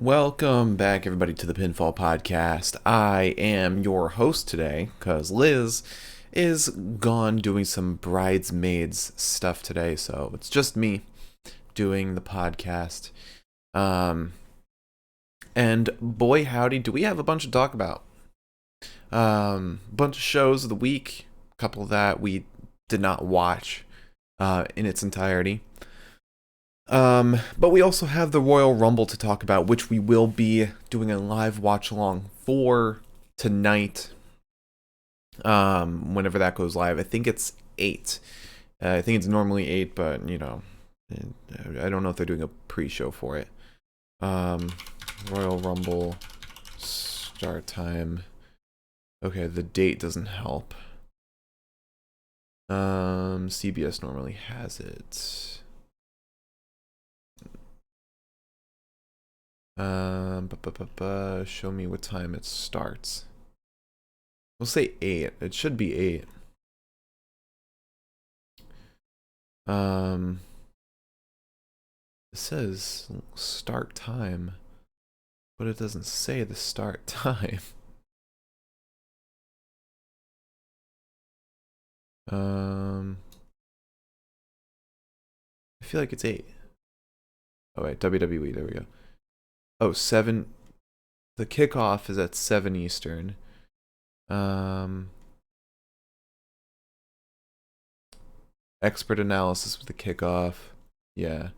Welcome back, everybody, to the Pinfall Podcast. I am your host today because Liz is gone doing some bridesmaids stuff today, so it's just me doing the podcast. Um, and boy, howdy, do we have a bunch to talk about. Bunch of shows of the week, a couple that we did not watch in its entirety. But we also have the Royal Rumble to talk about, which we will be doing a live watch along for tonight. Whenever that goes live, I think it's 8. I think it's normally 8, but I don't know if they're doing a pre-show for it. Royal Rumble start time. Okay, the date doesn't help. CBS normally has it. Show me what time it starts. We'll say 8. It should be 8. It says start time, but it doesn't say the start time. I feel like it's 8. Oh wait, WWE, there we go. Oh, 7. The kickoff is at 7 Eastern. Expert analysis with the kickoff. Yeah.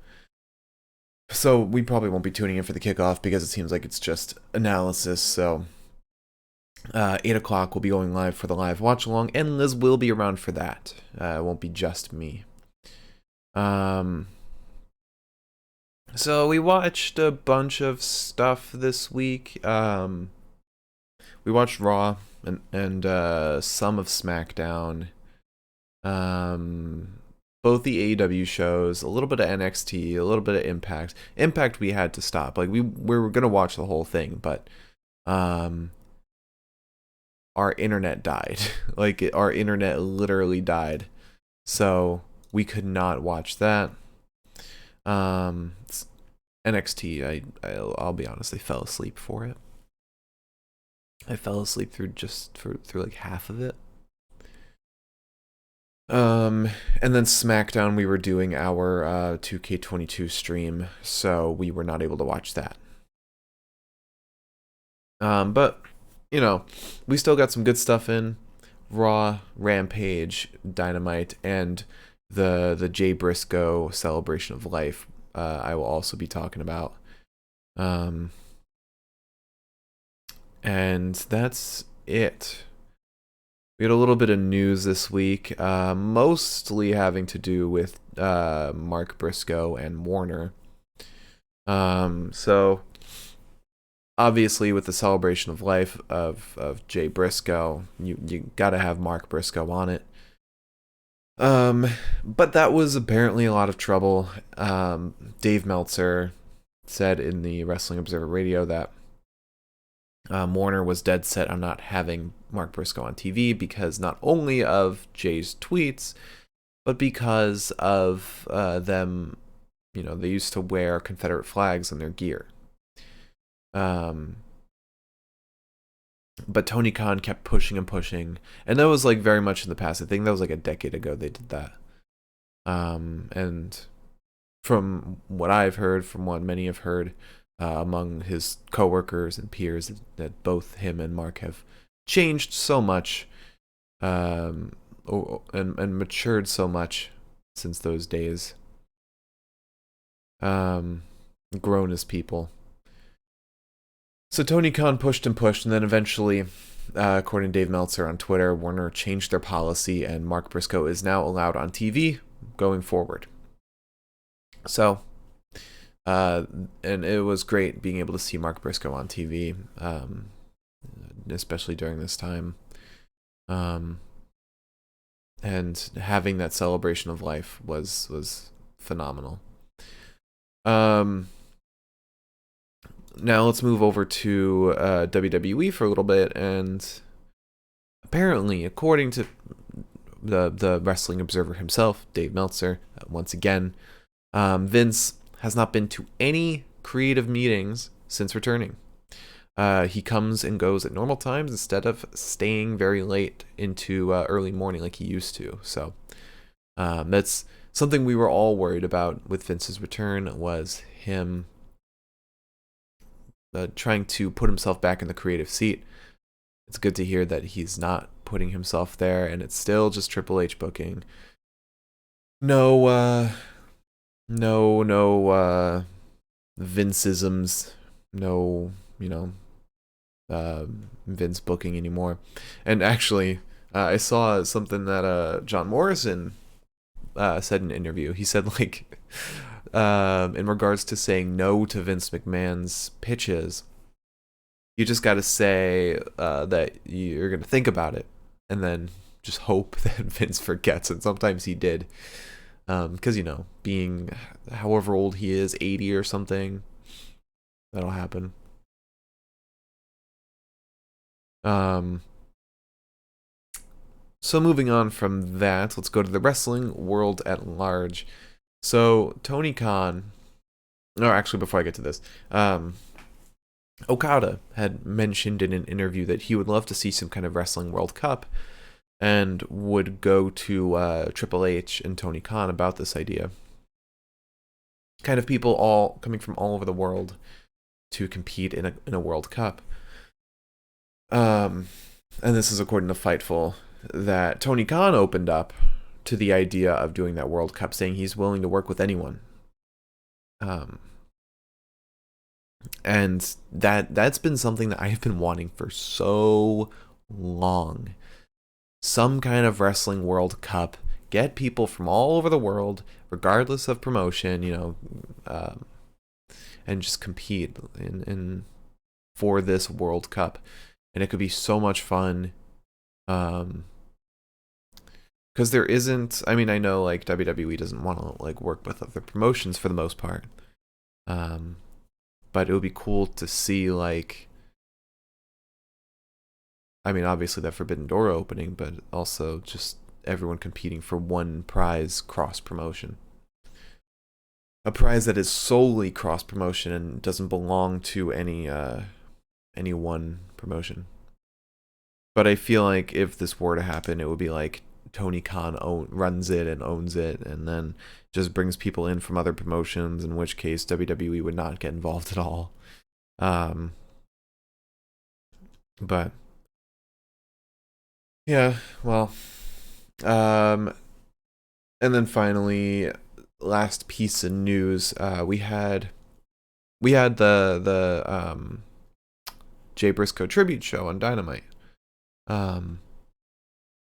So we probably won't be tuning in for the kickoff because it seems like it's just analysis. So 8 o'clock will be going live for the live watch along, and Liz will be around for that. It won't be just me. So we watched a bunch of stuff this week. We watched Raw and some of SmackDown. Both the AEW shows, a little bit of NXT, a little bit of Impact. Impact we had to stop. Like we were gonna watch the whole thing, but our internet died. Our internet literally died, so we could not watch that. NXT, I'll be honest, I fell asleep for it. I fell asleep through like half of it. And then SmackDown, we were doing our 2K22 stream, so we were not able to watch that. But we still got some good stuff in Raw, Rampage, Dynamite, and the Jay Briscoe Celebration of Life. I will also be talking about. And that's it. We had a little bit of news this week, mostly having to do with Mark Briscoe and Warner. So obviously, with the Celebration of Life of Jay Briscoe, you gotta have Mark Briscoe on it. But that was apparently a lot of trouble. Dave Meltzer said in the Wrestling Observer Radio that Warner was dead set on not having Mark Briscoe on TV because not only of Jay's tweets, but because of them, they used to wear Confederate flags on their gear. But Tony Khan kept pushing and pushing, and that was like very much in the past. I think that was like a decade ago they did that. And from what I've heard, from what many have heard, among his coworkers and peers, that both him and Mark have changed so much, and matured so much since those days. Grown as people. So Tony Khan pushed and pushed, and then eventually, according to Dave Meltzer on Twitter, Warner changed their policy, and Mark Briscoe is now allowed on TV going forward. So, and it was great being able to see Mark Briscoe on TV, especially during this time. And having that celebration of life was phenomenal. Now let's move over to WWE for a little bit, and apparently, according to the Wrestling Observer himself, Dave Meltzer, once again, Vince has not been to any creative meetings since returning. He comes and goes at normal times instead of staying very late into early morning like he used to. So that's something we were all worried about with Vince's return, was him trying to put himself back in the creative seat. It's good to hear that he's not putting himself there, and it's still just Triple H booking. No Vinceisms, no, Vince booking anymore. And actually, I saw something that John Morrison said in an interview. He said, like, in regards to saying no to Vince McMahon's pitches, you just got to say that you're going to think about it and then just hope that Vince forgets. And sometimes he did. Because, being however old he is, 80 or something, that'll happen. So moving on from that, let's go to the wrestling world at large. So Tony Khan, no, actually, before I get to this, Okada had mentioned in an interview that he would love to see some kind of Wrestling World Cup, and would go to Triple H and Tony Khan about this idea. Kind of people all coming from all over the world to compete in a World Cup. And this is according to Fightful, that Tony Khan opened up to the idea of doing that World Cup, saying he's willing to work with anyone. And that's been something that I have been wanting for so long. Some kind of Wrestling World Cup, get people from all over the world, regardless of promotion, and just compete in for this World Cup. And it could be so much fun. Because there isn't, I mean, I know like WWE doesn't want to like work with other promotions for the most part. But it would be cool to see, like, I mean, obviously that Forbidden Door opening, but also just everyone competing for one prize cross promotion. A prize that is solely cross promotion and doesn't belong to any one promotion. But I feel like if this were to happen, it would be like Tony Khan runs it and owns it, and then just brings people in from other promotions, in which case WWE would not get involved at all. But yeah, well, and then finally, last piece of news, we had the Jay Briscoe tribute show on Dynamite.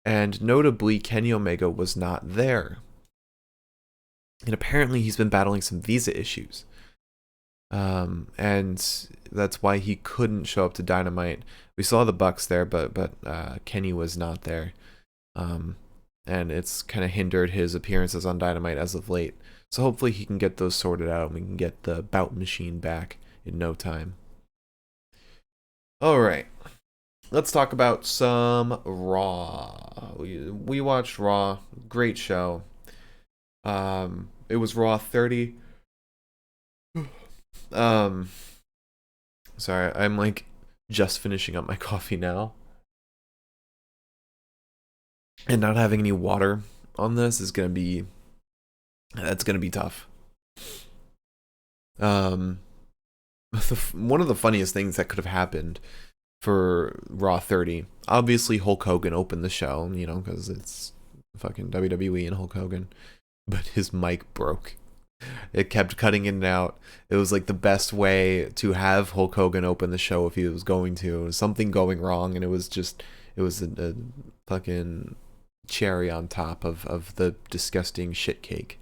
And notably, Kenny Omega was not there. And apparently he's been battling some visa issues. And that's why he couldn't show up to Dynamite. We saw the Bucks there, but Kenny was not there. And it's kind of hindered his appearances on Dynamite as of late. So hopefully he can get those sorted out and we can get the bout machine back in no time. Alright. Let's talk about some Raw. We watched Raw. Great show. It was Raw 30. Sorry, I'm like just finishing up my coffee now. And not having any water on this is gonna be tough. One of the funniest things that could have happened for Raw 30, obviously Hulk Hogan opened the show, because it's fucking WWE and Hulk Hogan, but his mic broke. It kept cutting in and out. It was like the best way to have Hulk Hogan open the show if he was going to. It was something going wrong, and it was a fucking cherry on top of the disgusting shit cake.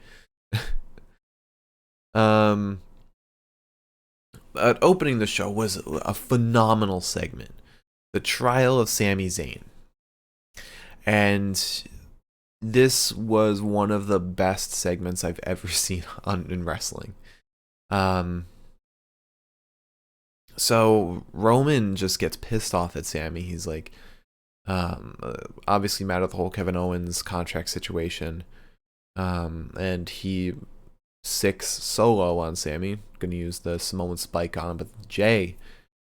But opening the show was a phenomenal segment. The trial of Sami Zayn. And this was one of the best segments I've ever seen in wrestling. So Roman just gets pissed off at Sami. He's like, obviously mad at the whole Kevin Owens contract situation. And he 6 Solo on Sammy. Gonna use the Samoan spike on him, but Jay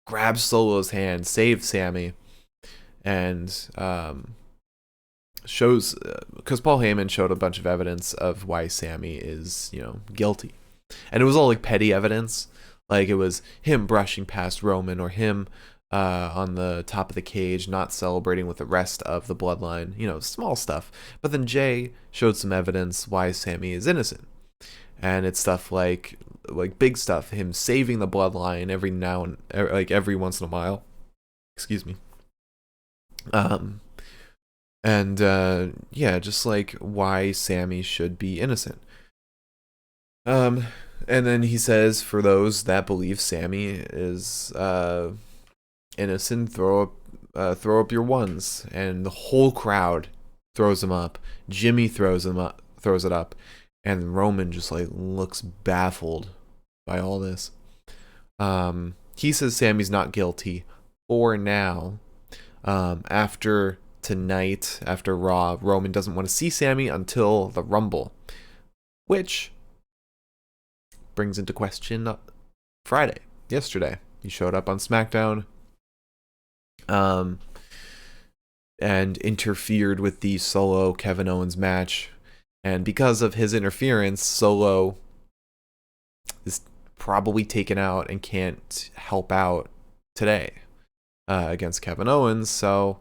grabs Solo's hand, saves Sammy, and shows, because Paul Heyman showed a bunch of evidence of why Sammy is, guilty. And it was all like petty evidence. Like it was him brushing past Roman, or him on the top of the cage not celebrating with the rest of the bloodline, small stuff. But then Jay showed some evidence why Sammy is innocent. And it's stuff like big stuff, him saving the bloodline every once in a while. Excuse me. And yeah, just like why Sammy should be innocent. And then he says, for those that believe Sammy is innocent, throw up your ones, and the whole crowd throws him up. Jimmy throws it up, and Roman just like looks baffled by all this. He says Sammy's not guilty for now. After tonight, after Raw, Roman doesn't want to see Sammy until the Rumble, which brings into question Friday, yesterday. He showed up on SmackDown and interfered with the Solo Kevin Owens match. And because of his interference, Solo is probably taken out and can't help out today against Kevin Owens. So,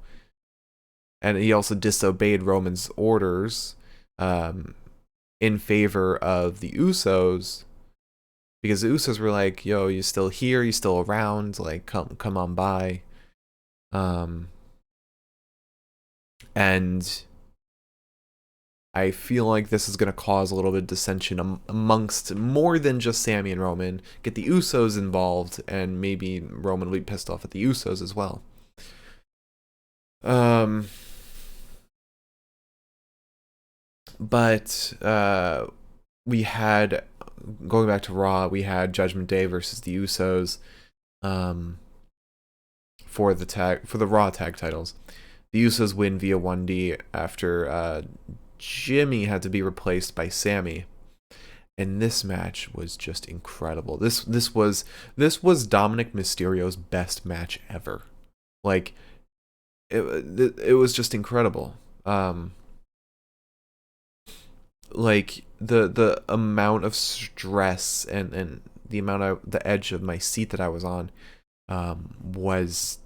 and he also disobeyed Roman's orders in favor of the Usos, because the Usos were like, "Yo, you still here? You still around? Like, come on by." And I feel like this is going to cause a little bit of dissension amongst more than just Sammy and Roman. Get the Usos involved, and maybe Roman will be pissed off at the Usos as well. But we had, going back to Raw, we had Judgment Day versus the Usos for the Raw tag titles. The Usos win via 1D after Jimmy had to be replaced by Sammy. And this match was just incredible. This was Dominic Mysterio's best match ever. Like it was just incredible. Like the amount of stress and the edge of my seat that I was on was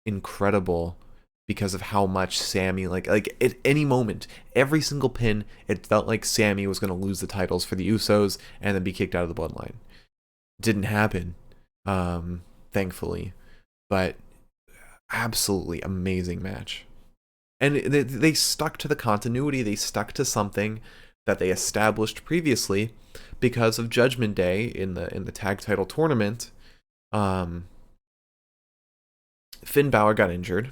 incredible, because of how much Sammy, like at any moment, every single pin, it felt like Sammy was going to lose the titles for the Usos and then be kicked out of the bloodline. Didn't happen, thankfully, but absolutely amazing match. And they stuck to the continuity. They stuck to something that they established previously because of Judgment Day in the tag title tournament. Finn Balor got injured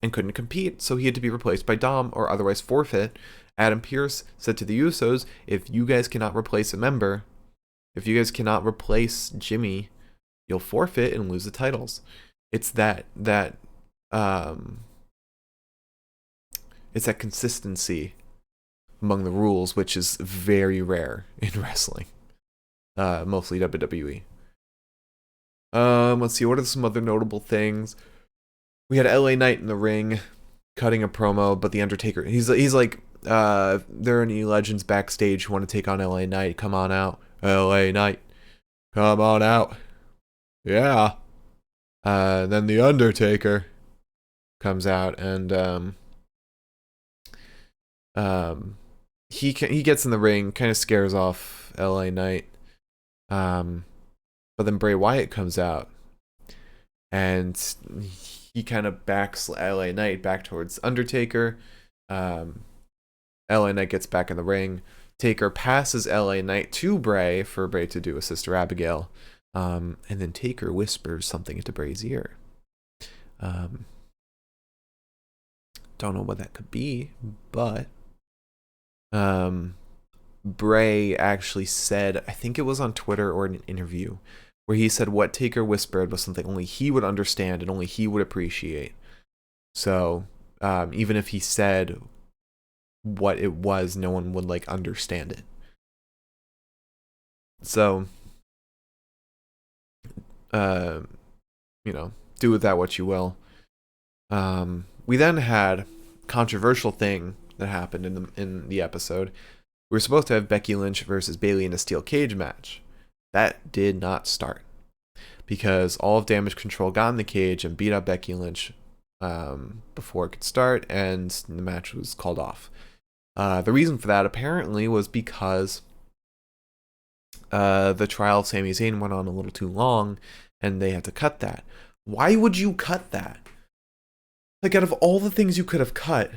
and couldn't compete, so he had to be replaced by Dom or otherwise forfeit. Adam Pearce said to the Usos, if you guys cannot replace a member, if you guys cannot replace Jimmy, you'll forfeit and lose the titles. It's that consistency among the rules, which is very rare in wrestling, mostly WWE. Let's see, what are some other notable things? We had LA Knight in the ring cutting a promo, but the Undertaker, he's like, there are any legends backstage who want to take on LA Knight. Come on out. LA Knight, come on out. Yeah. Then the Undertaker comes out, and he gets in the ring, kind of scares off LA Knight. But then Bray Wyatt comes out, and he kind of backs LA Knight back towards Undertaker. LA Knight gets back in the ring. Taker passes LA Knight to Bray for Bray to do a Sister Abigail. And then Taker whispers something into Bray's ear. Don't know what that could be, but Bray actually said, I think it was on Twitter or in an interview, where he said what Taker whispered was something only he would understand and only he would appreciate. So even if he said what it was, no one would understand it. So, uh, do with that what you will. We then had controversial thing that happened in the episode. We were supposed to have Becky Lynch versus Bayley in a steel cage match. That did not start because all of Damage Control got in the cage and beat up Becky Lynch before it could start, and the match was called off. The reason for that apparently was because the trial of Sami Zayn went on a little too long, and they had to cut that. Why would you cut that? Like, out of all the things you could have cut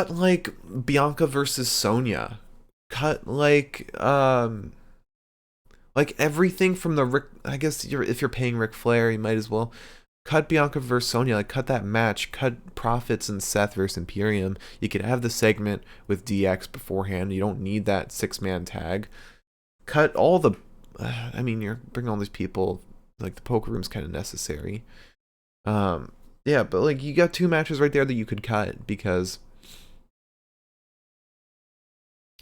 like Bianca versus Sonya, cut like everything from the Rick. I guess if you're paying Ric Flair, you might as well cut Bianca versus Sonya. Like, cut that match. Cut Profits and Seth versus Imperium. You could have the segment with DX beforehand. You don't need that 6-man tag. Cut all the. I mean, you're bringing all these people. Like, the poker room's kind of necessary. Yeah, but like you got 2 matches right there that you could cut because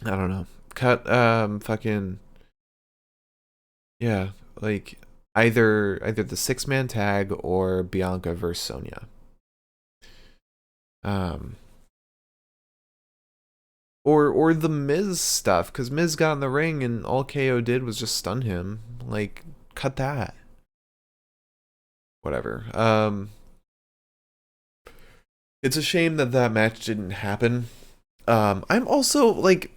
I don't know. Cut fucking yeah, like either the 6-man tag or Bianca versus Sonya. Or the Miz stuff, cuz Miz got in the ring and all KO did was just stun him. Like, cut that. Whatever. It's a shame that that match didn't happen. I'm also like,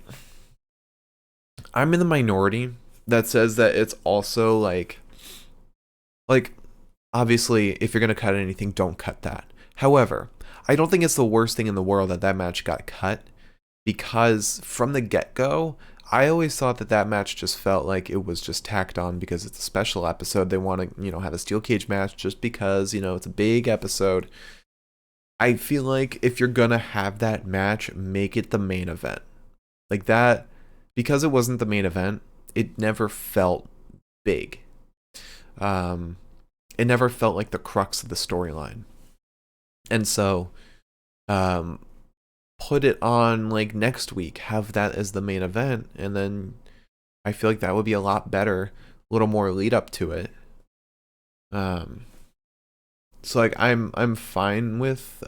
I'm in the minority that says that it's also like obviously if you're gonna cut anything, don't cut that. However, I don't think it's the worst thing in the world that that match got cut, because from the get-go, I always thought that that match just felt like it was just tacked on because it's a special episode. They want to, have a steel cage match just because, it's a big episode. I feel like if you're gonna have that match, make it the main event. Like that, because it wasn't the main event, it never felt big. It never felt like the crux of the storyline. And so, put it on like next week, have that as the main event, and then I feel like that would be a lot better, a little more lead up to it. So like I'm fine with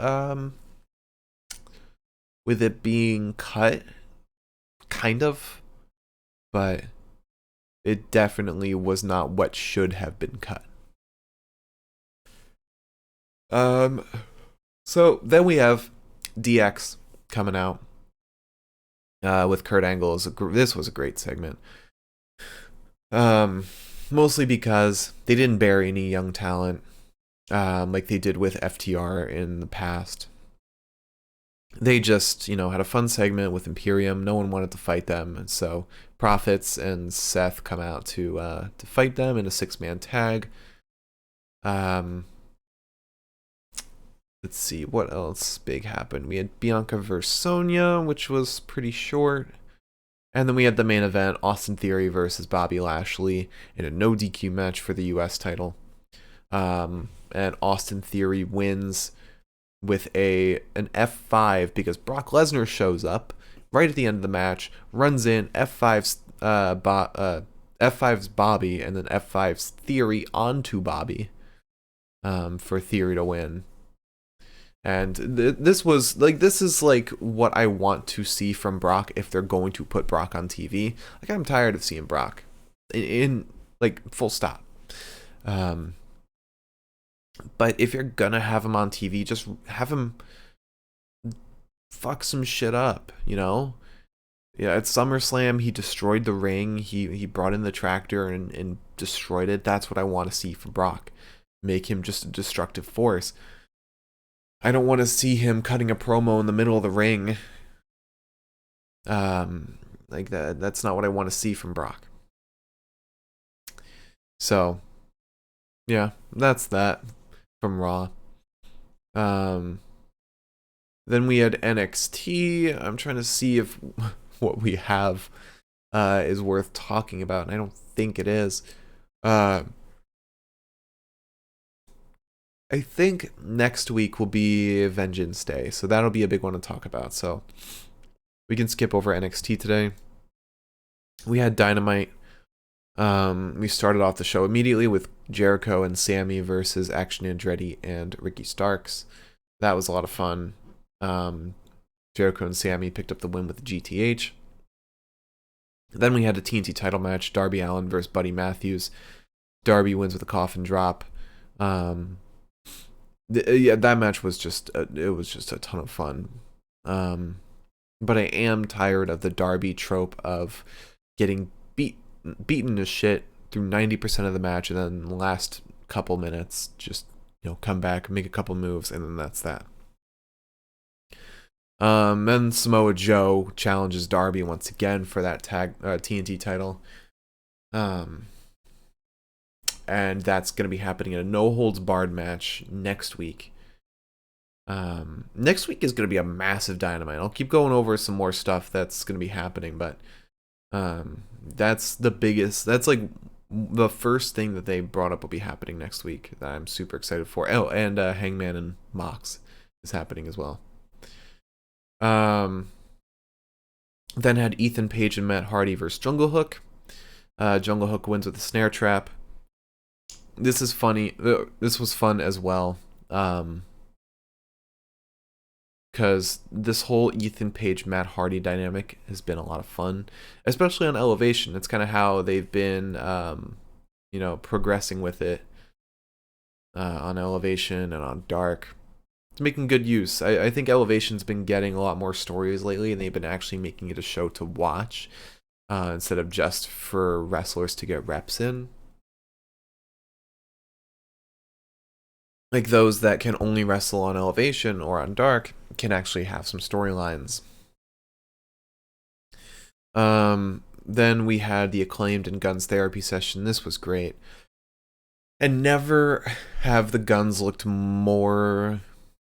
it being cut, kind of, but it definitely was not what should have been cut. So then we have DX coming out with Kurt Angle. This was a great segment. Mostly because they didn't bury any young talent, like they did with FTR in the past. They just, had a fun segment with Imperium. No one wanted to fight them, and so Profits and Seth come out to fight them in a 6-man tag. Let's see, what else big happened? We had Bianca versus Sonya, which was pretty short. And then we had the main event, Austin Theory versus Bobby Lashley in a no DQ match for the US title. And Austin Theory wins with an F5 because Brock Lesnar shows up right at the end of the match, runs in, F5's Bobby, and then F5's Theory onto Bobby for Theory to win. And this is like what I want to see from Brock if they're going to put Brock on TV. Like, I'm tired of seeing Brock in like full stop. But if you're gonna have him on TV, just have him fuck some shit up, Yeah, at SummerSlam, he destroyed the ring. He brought in the tractor and destroyed it. That's what I want to see from Brock. Make him just a destructive force. I don't want to see him cutting a promo in the middle of the ring. Like that. That's not what I want to see from Brock. So, yeah, that's that from Raw. Then we had NXT. I'm trying to see if what we have is worth talking about, and I don't think it is. I think next week will be Vengeance Day, so that'll be a big one to talk about. So we can skip over NXT today. We had Dynamite. We started off the show immediately with Jericho and Sammy versus Action Andretti and Ricky Starks. That was a lot of fun. Jericho and Sammy picked up the win with the GTH. Then we had a TNT title match, Darby Allin versus Buddy Matthews. Darby wins with a coffin drop. That match was just a ton of fun. But I am tired of the Darby trope of getting beaten to shit through 90% of the match, and then the last couple minutes just come back, make a couple moves, and then that's that. Then Samoa Joe challenges Darby once again for that TNT title. And that's going to be happening in a no-holds-barred match next week. Next week is going to be a massive Dynamite. I'll keep going over some more stuff that's going to be happening, but that's the biggest. That's like the first thing that they brought up will be happening next week that I'm super excited for. Oh, and Hangman and Mox is happening as well. Then had Ethan Page and Matt Hardy versus Jungle Hook. Jungle Hook wins with a snare trap. This is funny. This was fun as well. Because this whole Ethan Page, Matt Hardy dynamic has been a lot of fun, especially on Elevation. It's kind of how they've been, progressing with it on Elevation and on Dark. It's making good use. I think Elevation's been getting a lot more stories lately, and they've been actually making it a show to watch instead of just for wrestlers to get reps in. Like those that can only wrestle on Elevation or on Dark can actually have some storylines. Then we had the Acclaimed and Guns therapy session. This was great. And never have the Guns looked more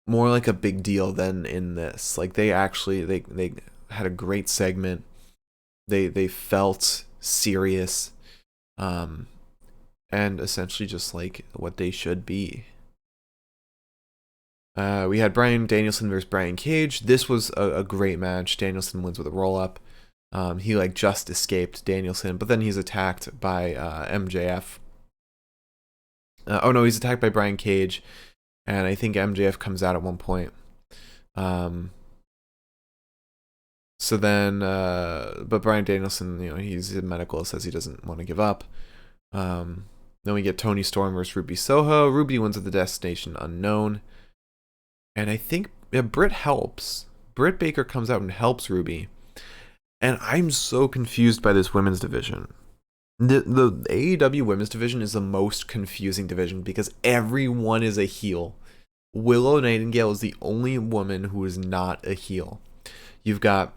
like a big deal than in this. Like they actually they had a great segment. They felt serious. And essentially just like what they should be. We had Bryan Danielson versus Brian Cage. This was a great match. Danielson wins with a roll-up. He just escaped Danielson, but then he's attacked by MJF. He's attacked by Brian Cage, and I think MJF comes out at one point. So then, but Bryan Danielson, he's in medical, says he doesn't want to give up. Then we get Tony Storm versus Ruby Soho. Ruby wins at the Destination Unknown. And I think Britt helps. Britt Baker comes out and helps Ruby. And I'm so confused by this women's division. The AEW women's division is the most confusing division because everyone is a heel. Willow Nightingale is the only woman who is not a heel. You've got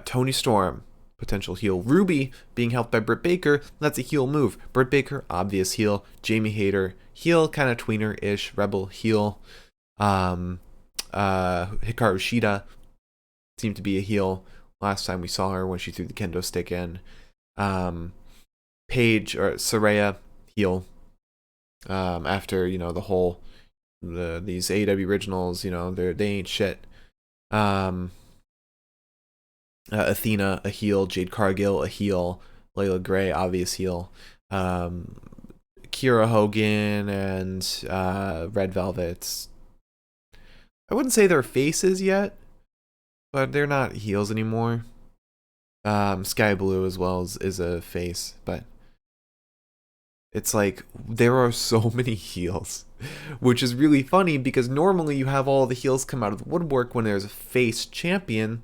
Tony Storm, potential heel. Ruby being helped by Britt Baker, that's a heel move. Britt Baker, obvious heel. Jamie Hayter, heel, kind of tweener-ish, rebel heel. Hikaru Shida seemed to be a heel last time we saw her when she threw the kendo stick in. Paige or Saraya, heel. After the whole these AEW originals, they ain't shit. Athena, a heel. Jade Cargill, a heel. Layla Gray, obvious heel. Kiera Hogan and Red Velvet. I wouldn't say they're faces yet, but they're not heels anymore. Sky Blue as well is a face, but it's like there are so many heels, which is really funny because normally you have all the heels come out of the woodwork when there's a face champion,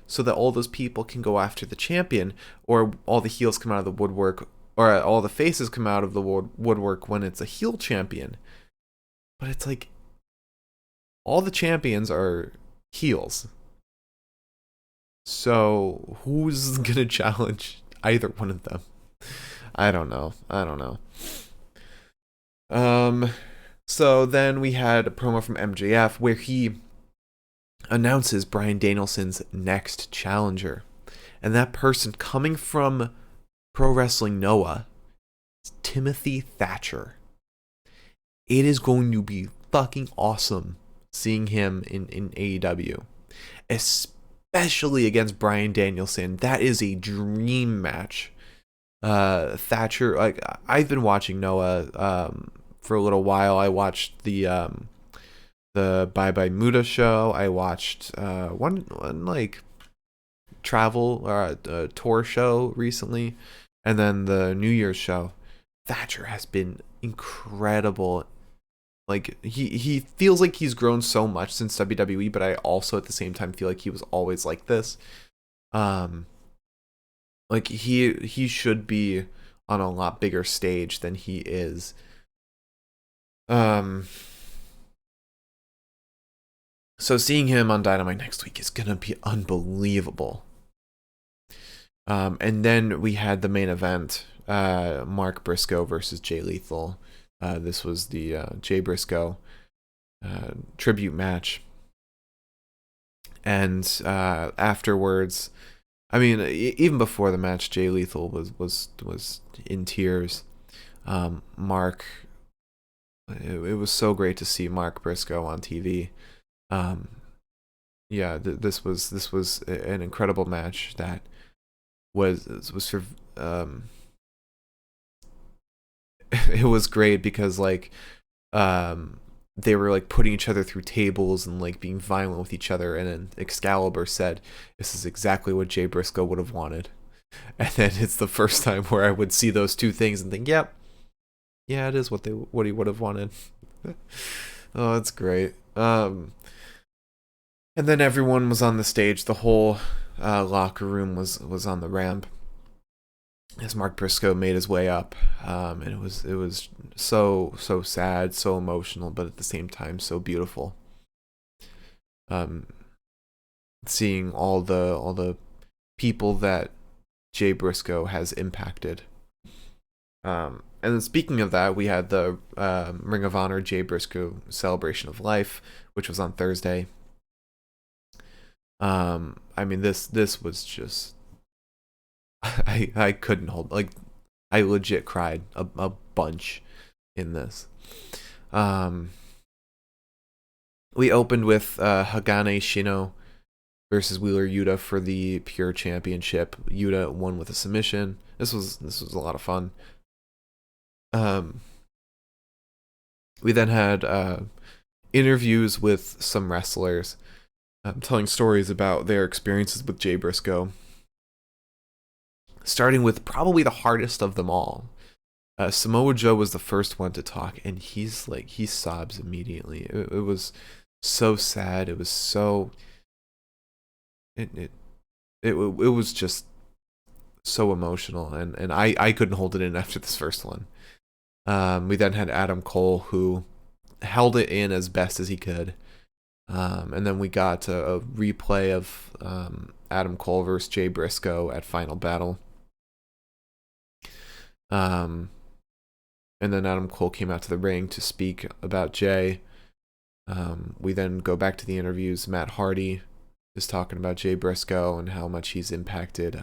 so that all those people can go after the champion, or all the heels come out of the woodwork, or all the faces come out of the woodwork when it's a heel champion. But it's like all the champions are heels. So who's gonna challenge either one of them? I don't know. So then we had a promo from MJF where he announces Bryan Danielson's next challenger. And that person coming from Pro Wrestling Noah is Timothy Thatcher. It is going to be fucking awesome seeing him in AEW. Especially against Bryan Danielson. That is a dream match. Thatcher. Like, I've been watching Noah for a little while. I watched the Bye Bye Muda show. I watched one like travel tour show recently, and then the New Year's show. Thatcher has been incredible. Like, he feels like he's grown so much since WWE, but I also at the same time feel like he was always like this. Um, like he should be on a lot bigger stage than he is. Um, so seeing him on Dynamite next week is gonna be unbelievable. And then we had the main event, Mark Briscoe versus Jay Lethal. This was the Jay Briscoe tribute match. And afterwards, I mean, even before the match, Jay Lethal was in tears. Mark, it was so great to see Mark Briscoe on TV. Yeah, this was an incredible match that was for it was great because like they were like putting each other through tables and like being violent with each other, and then Excalibur said, "This is exactly what Jay Briscoe would have wanted." And then it's the first time where I would see those two things and think, "Yep, yeah, it is what he would have wanted." Oh, that's great. And then everyone was on the stage. The whole locker room was on the ramp as Mark Briscoe made his way up, and it was so sad, so emotional, but at the same time so beautiful. Seeing all the people that Jay Briscoe has impacted. And then speaking of that, we had the Ring of Honor Jay Briscoe Celebration of Life, which was on Thursday. I mean, this was just I couldn't hold, like, I legit cried a bunch in this. We opened with Hagane Shino versus Wheeler Yuta for the Pure Championship. Yuta won with a submission. This was a lot of fun. We then had interviews with some wrestlers, telling stories about their experiences with Jay Briscoe. Starting with probably the hardest of them all. Samoa Joe was the first one to talk, and he sobs immediately. It was so sad. It was so it was just so emotional, and I couldn't hold it in after this first one. We then had Adam Cole, who held it in as best as he could. And then we got a replay of Adam Cole versus Jay Briscoe at Final Battle. And then Adam Cole came out to the ring to speak about Jay. We then go back to the interviews. Matt Hardy is talking about Jay Briscoe and how much he's impacted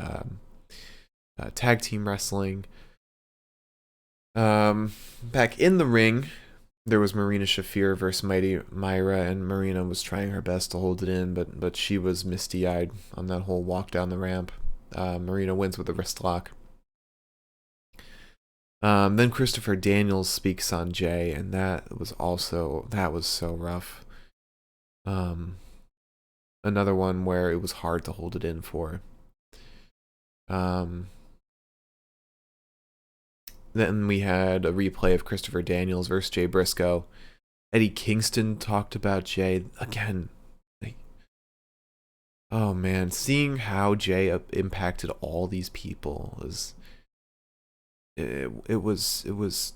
tag team wrestling. Back in the ring, there was Marina Shafir versus Mighty Myra, and Marina was trying her best to hold it in, but she was misty-eyed on that whole walk down the ramp. Marina wins with a wrist lock. Then Christopher Daniels speaks on Jay, and that was so rough. Another one where it was hard to hold it in for. Then we had a replay of Christopher Daniels versus Jay Briscoe. Eddie Kingston talked about Jay again. Oh man, seeing how Jay impacted all these people was it was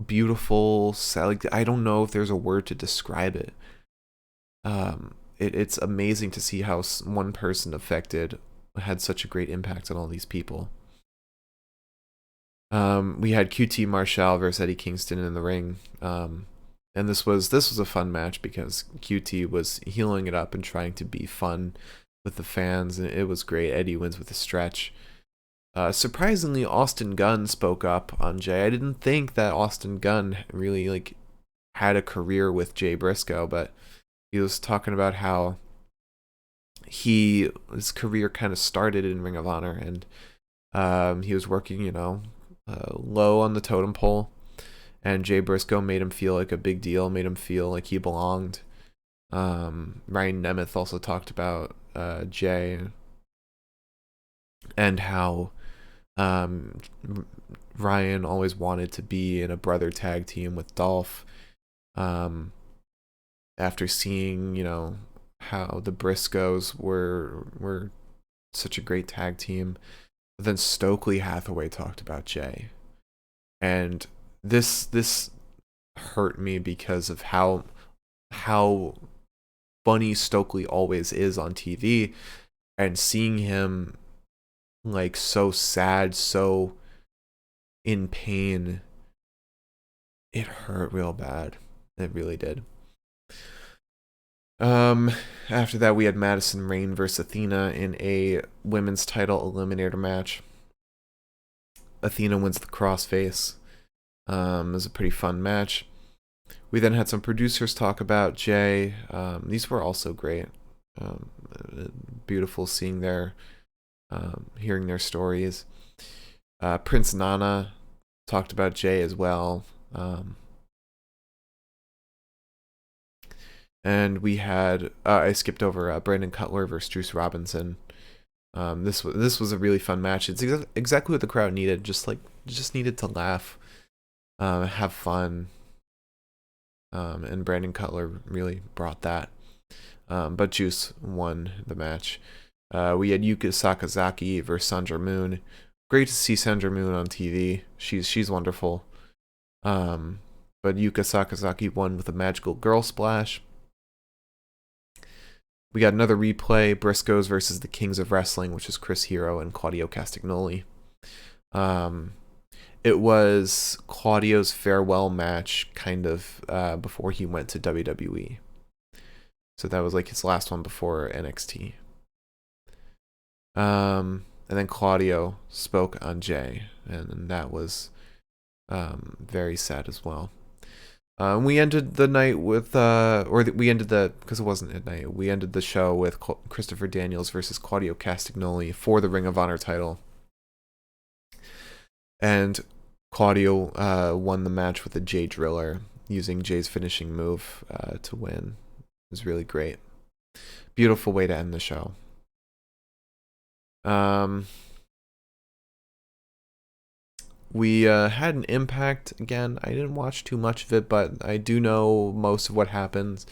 beautiful. Like, I don't know if there's a word to describe it. It's amazing to see how one person affected had such a great impact on all these people. We had QT Marshall versus Eddie Kingston in the ring. And this was a fun match because QT was healing it up and trying to be fun with the fans, and it was great. Eddie wins with a stretch. Surprisingly, Austin Gunn spoke up on Jay. I didn't think that Austin Gunn really had a career with Jay Briscoe, but he was talking about how his career kind of started in Ring of Honor, and He was working, low on the totem pole, and Jay Briscoe made him feel like a big deal, made him feel like he belonged. Ryan Nemeth also talked about Jay and how Ryan always wanted to be in a brother tag team with Dolph. After seeing, how the Briscoes were such a great tag team. But then Stokely Hathaway talked about Jay. And this hurt me because of how funny Stokely always is on TV, and seeing him like so sad, so in pain, it hurt real bad. It really did. After that, we had Madison Rayne versus Athena in a women's title eliminator match. Athena wins the crossface. It was a pretty fun match. We then had some producers talk about Jay. These were also great. Beautiful seeing hearing their stories. Prince Nana talked about Jay as well. And we had I skipped over Brandon Cutler versus Juice Robinson. This was a really fun match. It's exactly what the crowd needed. Just needed to laugh, have fun. And Brandon Cutler really brought that. But Juice won the match. We had Yuka Sakazaki versus Sandra Moon. Great to see Sandra Moon on TV. She's wonderful. But Yuka Sakazaki won with a magical girl splash. We got another replay, Briscoes versus the Kings of Wrestling, which is Chris Hero and Claudio Castagnoli. It was Claudio's farewell match, kind of, before he went to WWE. So that was like his last one before NXT. And then Claudio spoke on Jay, and that was very sad as well. We ended the night with, because it wasn't at night, we ended the show with Christopher Daniels versus Claudio Castagnoli for the Ring of Honor title. And Claudio won the match with a Jay Driller, using Jay's finishing move to win. It was really great. Beautiful way to end the show. We had an Impact again. I didn't watch too much of it, but I do know most of what happens.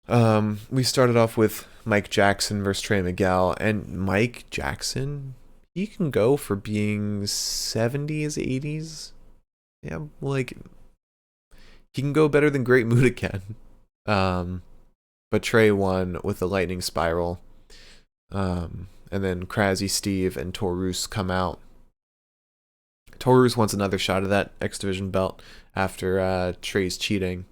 We started off with Mike Jackson versus Trey Miguel, and Mike Jackson, he can go for being 70s, 80s. Yeah, like, he can go better than Great Muta can. But Trey won with a lightning spiral. And then Krasny Steve and Taurus come out. Taurus wants another shot of that X Division belt after Trey's cheating.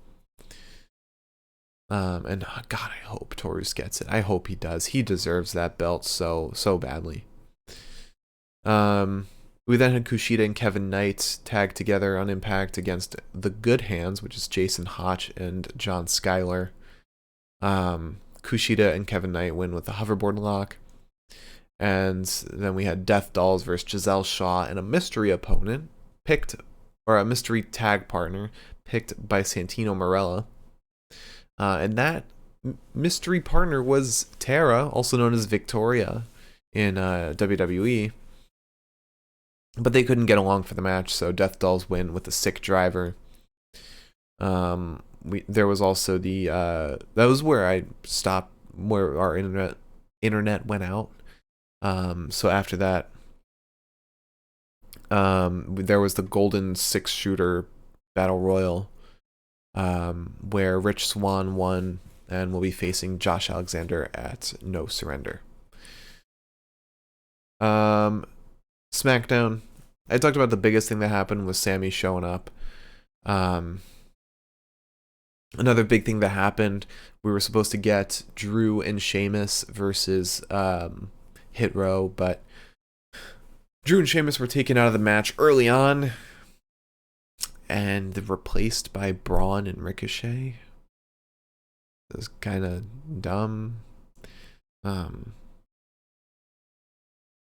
And God, I hope Taurus gets it. I hope he does. He deserves that belt so badly. We then had Kushida and Kevin Knight tag together on Impact against the Good Hands, which is Jason Hotch and John Skyler. Kushida and Kevin Knight win with the hoverboard lock. And then we had Death Dolls versus Giselle Shaw and a mystery opponent a mystery tag partner picked by Santino Marella. And that mystery partner was Tara, also known as Victoria in WWE. But they couldn't get along for the match, so Death Dolls win with a sick driver. There was also that was where I stopped, where our internet went out. So after that, there was the Golden 6-shooter Battle Royal, where Rich Swann won and will be facing Josh Alexander at No Surrender. SmackDown. I talked about the biggest thing that happened was Sammy showing up. Another big thing that happened, we were supposed to get Drew and Sheamus versus Hit Row, but Drew and Sheamus were taken out of the match early on and replaced by Braun and Ricochet. It was kind of dumb.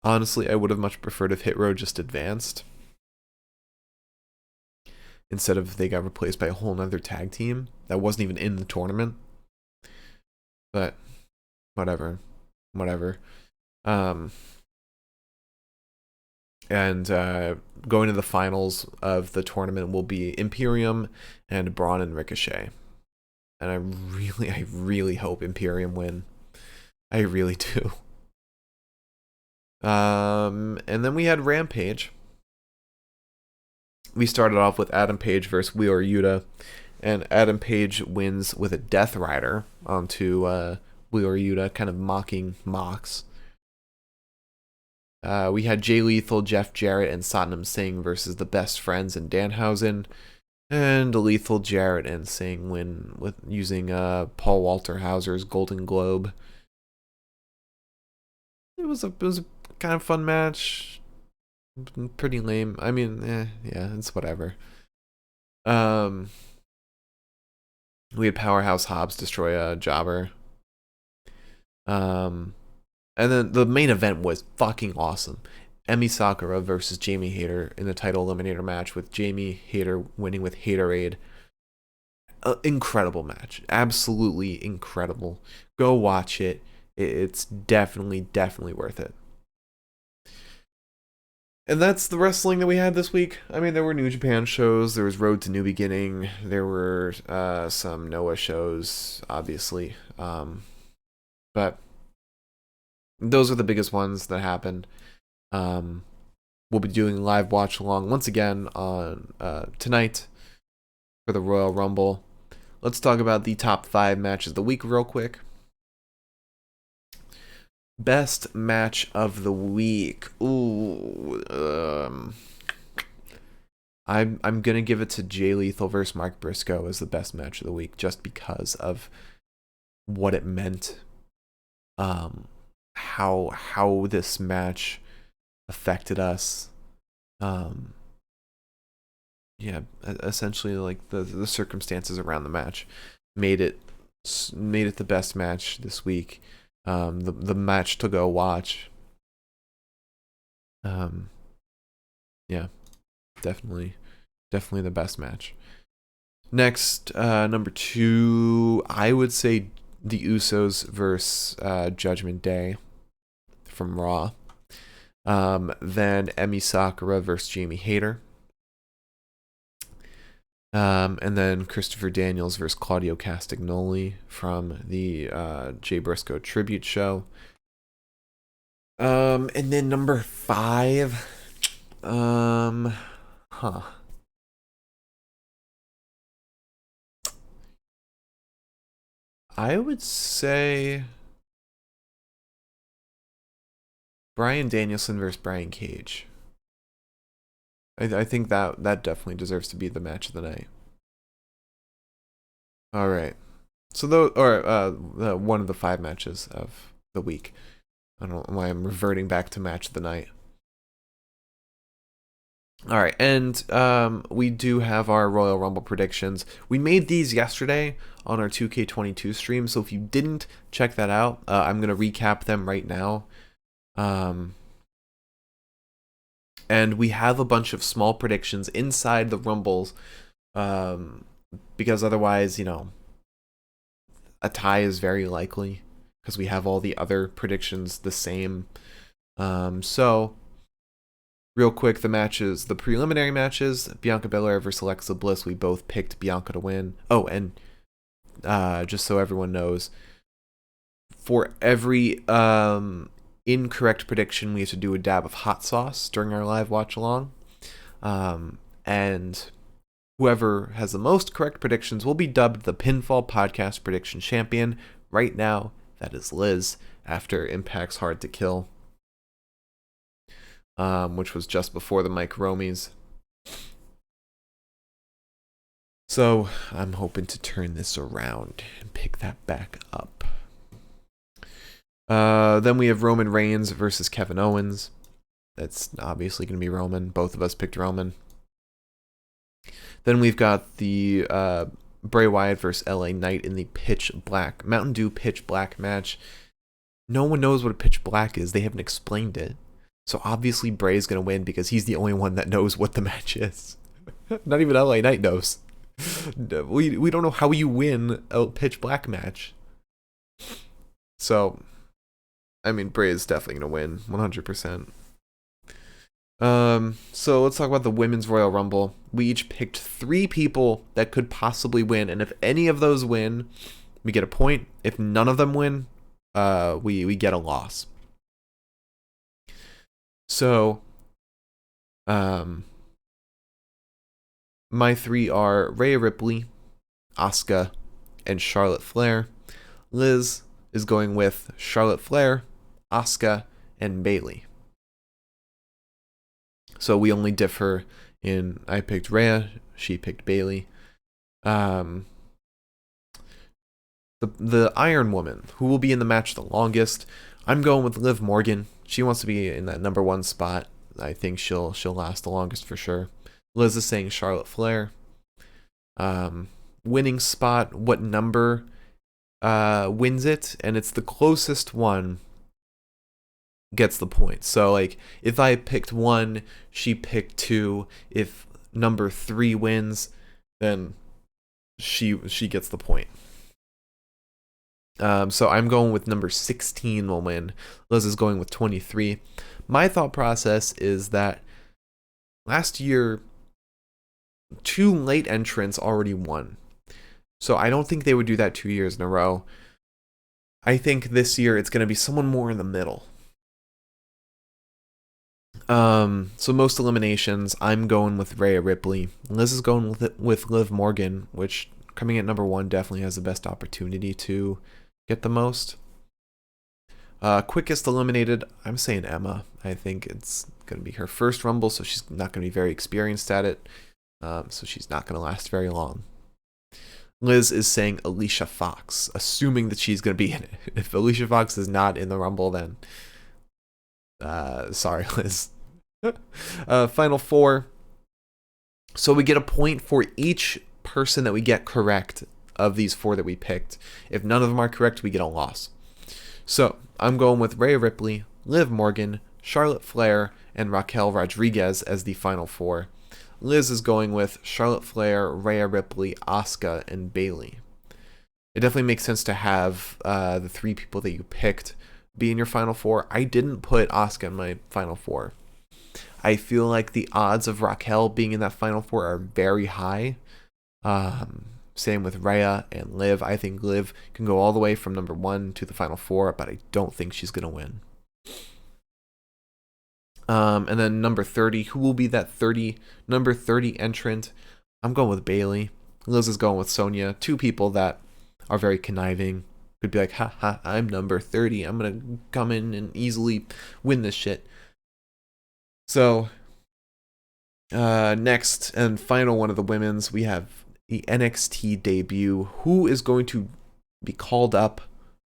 Honestly, I would have much preferred if Hit Row just advanced instead of they got replaced by a whole nother tag team that wasn't even in the tournament. But whatever. Um, and going to the finals of the tournament will be Imperium and Braun and Ricochet. And I really hope Imperium win. I really do. And then we had Rampage. We started off with Adam Page versus Wheeler Yuta, and Adam Page wins with a Death Rider onto Wheeler Yuta, kind of mocking Mox. We had Jay Lethal, Jeff Jarrett, and Satnam Singh versus the Best Friends and Danhausen. And Lethal, Jarrett, and Singh win with using Paul Walter Hauser's Golden Globe. It was a kind of fun match. Pretty lame. I mean, yeah, it's whatever. We had Powerhouse Hobbs destroy a Jobber. And then the main event was fucking awesome. Emi Sakura versus Jamie Hayter in the title eliminator match, with Jamie Hayter winning with Haterade. Incredible match. Absolutely incredible. Go watch it. It's definitely worth it. And that's the wrestling that we had this week. I mean, there were New Japan shows. There was Road to New Beginning. There were some Noah shows, obviously. But those are the biggest ones that happened. We'll be doing live watch along once again on tonight for the Royal Rumble. Let's talk about the top 5 matches of the week real quick. Best match of the week. Ooh, I'm gonna give it to Jay Lethal versus Mark Briscoe as the best match of the week, just because of what it meant. How this match affected us. Yeah, essentially, like the circumstances around the match made it the best match this week. The match to go watch. Yeah, definitely the best match. Next, number 2, I would say the Usos versus Judgment Day from Raw. Then Emi Sakura versus Jamie Hayter. And then Christopher Daniels versus Claudio Castagnoli from the Jay Briscoe tribute show. And then number 5, I would say Bryan Danielson versus Brian Cage. I think that definitely deserves to be the match of the night. All right. So one of the 5 matches of the week. I don't know why I'm reverting back to match of the night. All right, and we do have our Royal Rumble predictions. We made these yesterday on our 2K22 stream, so if you didn't check that out, I'm going to recap them right now. And we have a bunch of small predictions inside the Rumbles, because otherwise, a tie is very likely, because we have all the other predictions the same. So, real quick, the preliminary matches, Bianca Belair versus Alexa Bliss, we both picked Bianca to win. Oh, and just so everyone knows, for every incorrect prediction, we have to do a dab of hot sauce during our live watch along. And whoever has the most correct predictions will be dubbed the Pinfall Podcast Prediction Champion. Right now, that is Liz, after Impact's Hard to Kill, which was just before the Mike Romies. So I'm hoping to turn this around and pick that back up. Then we have Roman Reigns versus Kevin Owens. That's obviously going to be Roman. Both of us picked Roman. Then we've got the Bray Wyatt versus LA Knight in the Mountain Dew Pitch Black match. No one knows what a Pitch Black is. They haven't explained it. So obviously Bray's gonna win because he's the only one that knows what the match is. Not even LA Knight knows. We don't know how you win a pitch black match. So, I mean, Bray is definitely gonna win 100%. So let's talk about the Women's Royal Rumble. We each picked 3 people that could possibly win, and if any of those win, we get a point. If none of them win, we get a loss. So, my 3 are Rhea Ripley, Asuka, and Charlotte Flair. Liz is going with Charlotte Flair, Asuka, and Bayley. So we only differ in I picked Rhea, she picked Bayley. The Iron Woman, who will be in the match the longest, I'm going with Liv Morgan. She wants to be in that number 1 spot. I think she'll last the longest for sure. Liz is saying Charlotte Flair. Winning spot, what number wins it? And it's the closest one gets the point. So like if I picked 1, she picked 2. If number 3 wins, then she gets the point. So I'm going with number 16 will win. Liz is going with 23. My thought process is that last year 2 late entrants already won. So I don't think they would do that 2 years in a row. I think this year it's going to be someone more in the middle. So most eliminations, I'm going with Rhea Ripley. Liz is going with Liv Morgan, which coming at number 1 definitely has the best opportunity to get the most. Quickest eliminated, I'm saying Emma. I think it's going to be her first Rumble, so she's not going to be very experienced at it. So she's not going to last very long. Liz is saying Alicia Fox, assuming that she's going to be in it. If Alicia Fox is not in the Rumble, then sorry, Liz. Final 4. So we get a point for each person that we get correct of these 4 that we picked. If none of them are correct, we get a loss. So I'm going with Rhea Ripley, Liv Morgan, Charlotte Flair, and Raquel Rodriguez as the final 4. Liz is going with Charlotte Flair, Rhea Ripley, Asuka, and Bayley. It definitely makes sense to have the 3 people that you picked be in your final 4. I didn't put Asuka in my final 4. I feel like the odds of Raquel being in that final 4 are very high. Same with Rhea and Liv. I think Liv can go all the way from number 1 to the final 4, but I don't think she's going to win. And then number 30, who will be that number 30 entrant? I'm going with Bayley. Liz is going with Sonya. 2 people that are very conniving. Could be like, ha ha, I'm number 30. I'm going to come in and easily win this shit. So, next and final one of the women's, we have the NXT debut. Who is going to be called up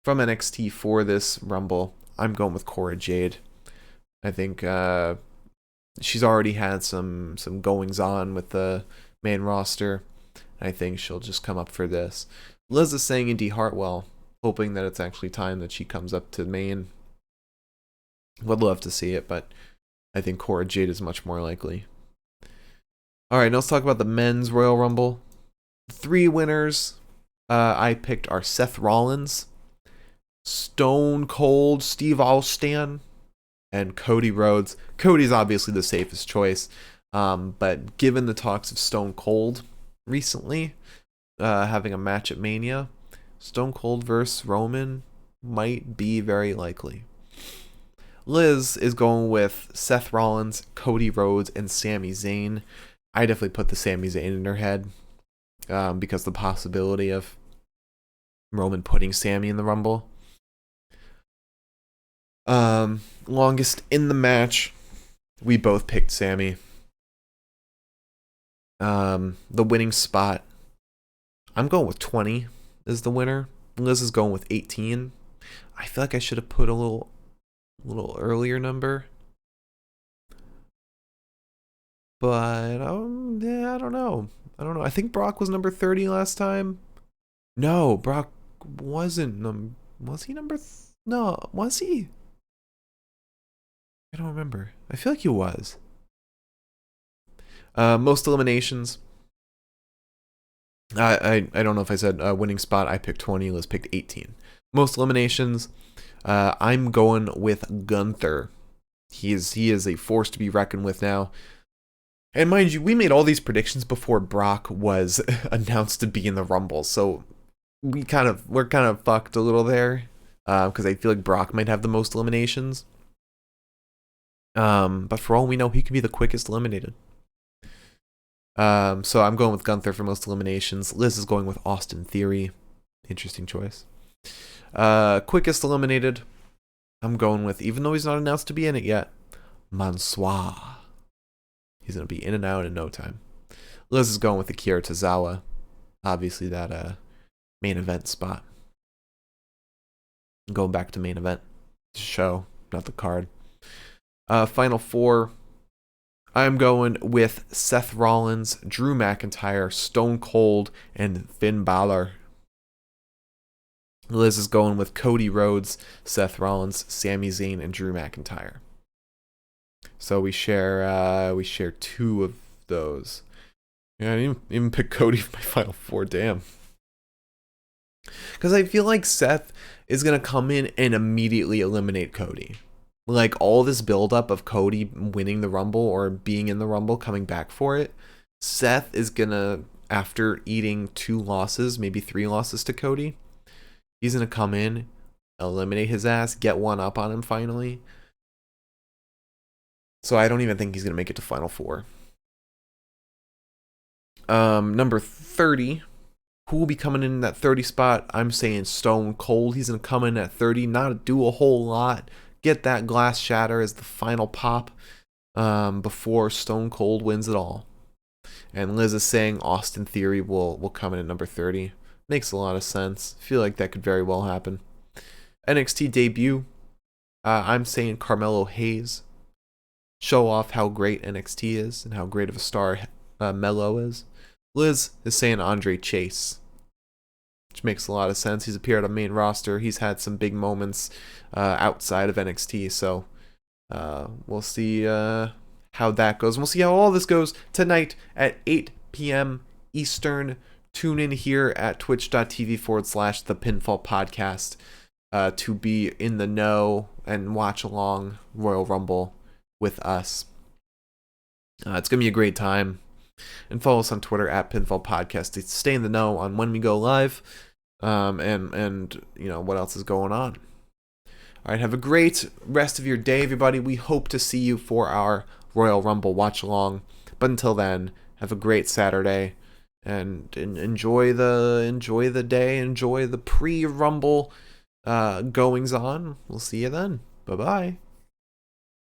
from NXT for this Rumble? I'm going with Cora Jade. I think she's already had some goings on with the main roster. I think she'll just come up for this. Liz is saying Indy Hartwell, hoping that it's actually time that she comes up to main. Would love to see it, but I think Cora Jade is much more likely. Alright, now let's talk about the men's Royal Rumble. 3 winners I picked are Seth Rollins, Stone Cold Steve Austin, and Cody Rhodes. Cody's obviously the safest choice, but given the talks of Stone Cold recently having a match at Mania, Stone Cold versus Roman might be very likely. Liz is going with Seth Rollins, Cody Rhodes, and Sami Zayn. I definitely put the Sami Zayn in her head because the possibility of Roman putting Sami in the Rumble. Longest in the match, we both picked Sami. The winning spot, I'm going with 20 is the winner. Liz is going with 18. I feel like I should have put a little earlier number, but yeah, I don't know. I think Brock was number 30 last time. No, Brock wasn't was he number no, was he? I don't remember. I feel like he was. Most eliminations. I don't know if I said winning spot. I picked 20. Liz picked 18. Most eliminations. I'm going with Gunther. He is a force to be reckoned with now. And mind you, we made all these predictions before Brock was announced to be in the Rumble, so we're kind of fucked a little there, because I feel like Brock might have the most eliminations. But for all we know, he could be the quickest eliminated. So I'm going with Gunther for most eliminations. Liz is going with Austin Theory. Interesting choice. Quickest eliminated. I'm going with, even though he's not announced to be in it yet, Mansoor. He's going to be in and out in no time. Liz is going with Akira Tozawa. Obviously that main event spot. Going back to main event show, not the card. Final four. I'm going with Seth Rollins, Drew McIntyre, Stone Cold, and Finn Balor. Liz is going with Cody Rhodes, Seth Rollins, Sami Zayn, and Drew McIntyre. So we share two of those. Yeah, I didn't even pick Cody for my final four. Damn. Because I feel like Seth is gonna come in and immediately eliminate Cody. Like all this buildup of Cody winning the Rumble or being in the Rumble, coming back for it, Seth is gonna, after eating 2 losses, maybe 3 losses to Cody, he's gonna come in, eliminate his ass, get one up on him finally. So I don't even think he's gonna make it to Final Four. Number 30. Who will be coming in that 30 spot? I'm saying Stone Cold. He's gonna come in at 30, not do a whole lot. Get that glass shatter as the final pop before Stone Cold wins it all. And Liz is saying Austin Theory will come in at number 30. Makes a lot of sense. Feel like that could very well happen. NXT debut. I'm saying Carmelo Hayes. Show off how great NXT is and how great of a star Melo is. Liz is saying Andre Chase, which makes a lot of sense. He's appeared on main roster. He's had some big moments outside of NXT. So we'll see how that goes. We'll see how all this goes tonight at 8 p.m. Eastern. Tune in here at twitch.tv/The Pinfall Podcast to be in the know and watch along Royal Rumble with us. It's going to be a great time. And follow us on Twitter at Pinfall Podcast to stay in the know on when we go live and you know what else is going on. All right, have a great rest of your day, everybody. We hope to see you for our Royal Rumble watch along. But until then, have a great Saturday and enjoy the day, enjoy the pre-Rumble goings on. We'll see you then. Bye-bye.